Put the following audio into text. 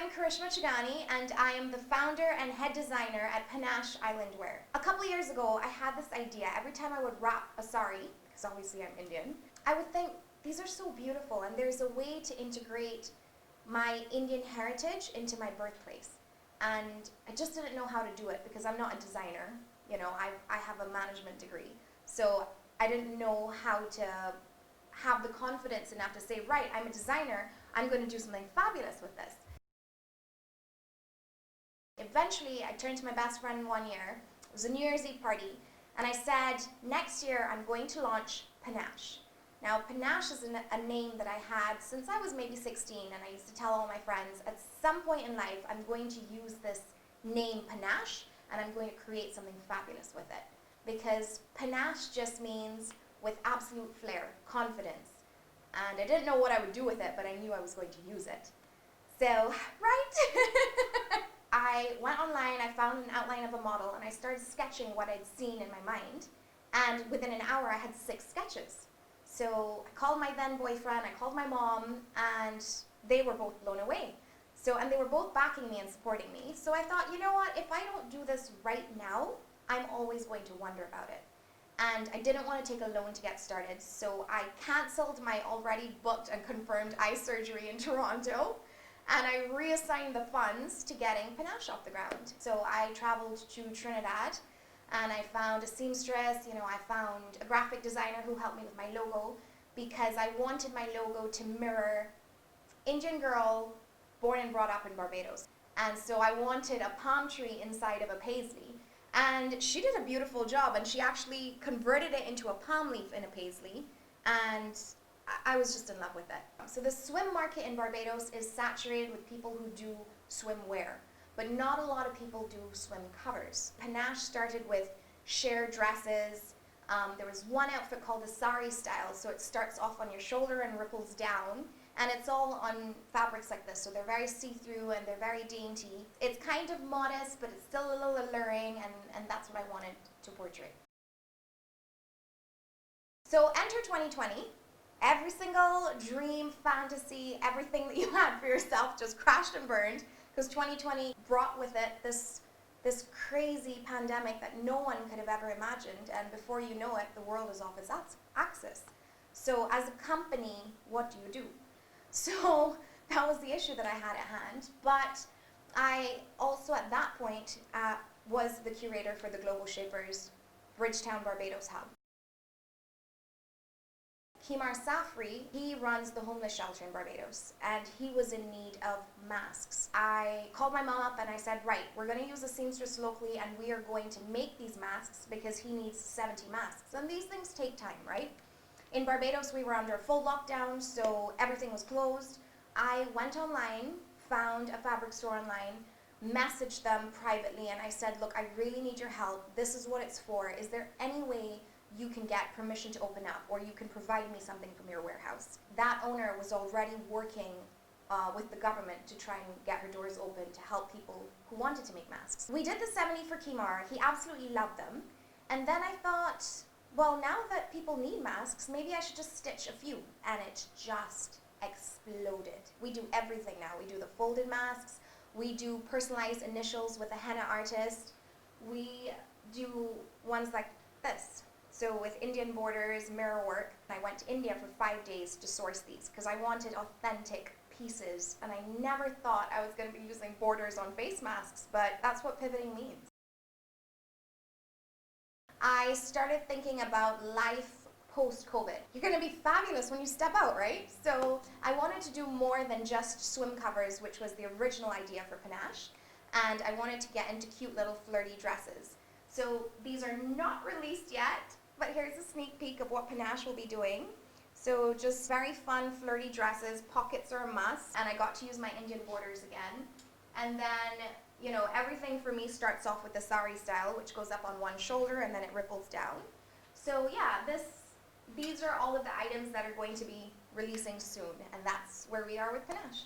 I'm Karishma Chagani, and I am the founder and head designer at Panache Islandwear. A couple years ago, I had this idea. Every time I would wrap a sari, because obviously I'm Indian, I would think, these are so beautiful, and there's a way to integrate my Indian heritage into my birthplace. And I just didn't know how to do it because I'm not a designer. You know, I have a management degree. So I didn't know how to have the confidence enough to say, right, I'm a designer, I'm going to do something fabulous with this. Eventually, I turned to my best friend one year. It was a New Year's Eve party, and I said, next year I'm going to launch Panache. Now, Panache is a name that I had since I was maybe 16, and I used to tell all my friends, at some point in life, I'm going to use this name Panache, and I'm going to create something fabulous with it. Because Panache just means with absolute flair, confidence. And I didn't know what I would do with it, but I knew I was going to use it. So, right? I went online, I found an outline of a model, and I started sketching what I'd seen in my mind. And within an hour, I had 6 sketches. So I called my then boyfriend, I called my mom, and they were both blown away. And they were both backing me and supporting me. So I thought, you know what, if I don't do this right now, I'm always going to wonder about it. And I didn't want to take a loan to get started, so I cancelled my already booked and confirmed eye surgery in Toronto, and I reassigned the funds to getting Panache off the ground. So I traveled to Trinidad, and I found a seamstress, I found a graphic designer who helped me with my logo, because I wanted my logo to mirror Indian girl born and brought up in Barbados. And so I wanted a palm tree inside of a paisley. And she did a beautiful job, and she actually converted it into a palm leaf in a paisley, and I was just in love with it. So the swim market in Barbados is saturated with people who do swimwear, but not a lot of people do swim covers. Panache started with sheer dresses. There was one outfit called the sari style, so it starts off on your shoulder and ripples down, and it's all on fabrics like this, so they're very see-through and they're very dainty. It's kind of modest, but it's still a little alluring, and that's what I wanted to portray. So enter 2020. Every single dream, fantasy, everything that you had for yourself just crashed and burned, because 2020 brought with it this crazy pandemic that no one could have ever imagined, and before you know it, the world is off its axis. So as a company, what do? So that was the issue that I had at hand, but I also at that point was the curator for the Global Shapers Bridgetown Barbados Hub. Kimar Safri, he runs the homeless shelter in Barbados, and he was in need of masks. I called my mom up and I said, right, we're going to use a seamstress locally, and we are going to make these masks because he needs 70 masks. And these things take time, right? In Barbados, we were under a full lockdown, so everything was closed. I went online, found a fabric store online, messaged them privately, and I said, look, I really need your help. This is what it's for. Is there any way you can get permission to open up, or you can provide me something from your warehouse? That owner was already working with the government to try and get her doors open to help people who wanted to make masks. We did the 70 for Kimar. He absolutely loved them. And then I thought, well, now that people need masks, maybe I should just stitch a few. And it just exploded. We do everything now. We do the folded masks. We do personalized initials with a henna artist. We do ones like this. So with Indian borders, mirror work. I went to India for 5 days to source these because I wanted authentic pieces, and I never thought I was going to be using borders on face masks, but that's what pivoting means. I started thinking about life post-COVID. You're going to be fabulous when you step out, right? So I wanted to do more than just swim covers, which was the original idea for Panache, and I wanted to get into cute little flirty dresses. So these are not released yet, but here's a sneak peek of what Panache will be doing. So just very fun, flirty dresses. Pockets are a must, and I got to use my Indian borders again. And then, everything for me starts off with the sari style, which goes up on one shoulder and then it ripples down. So yeah, these are all of the items that are going to be releasing soon, and that's where we are with Panache.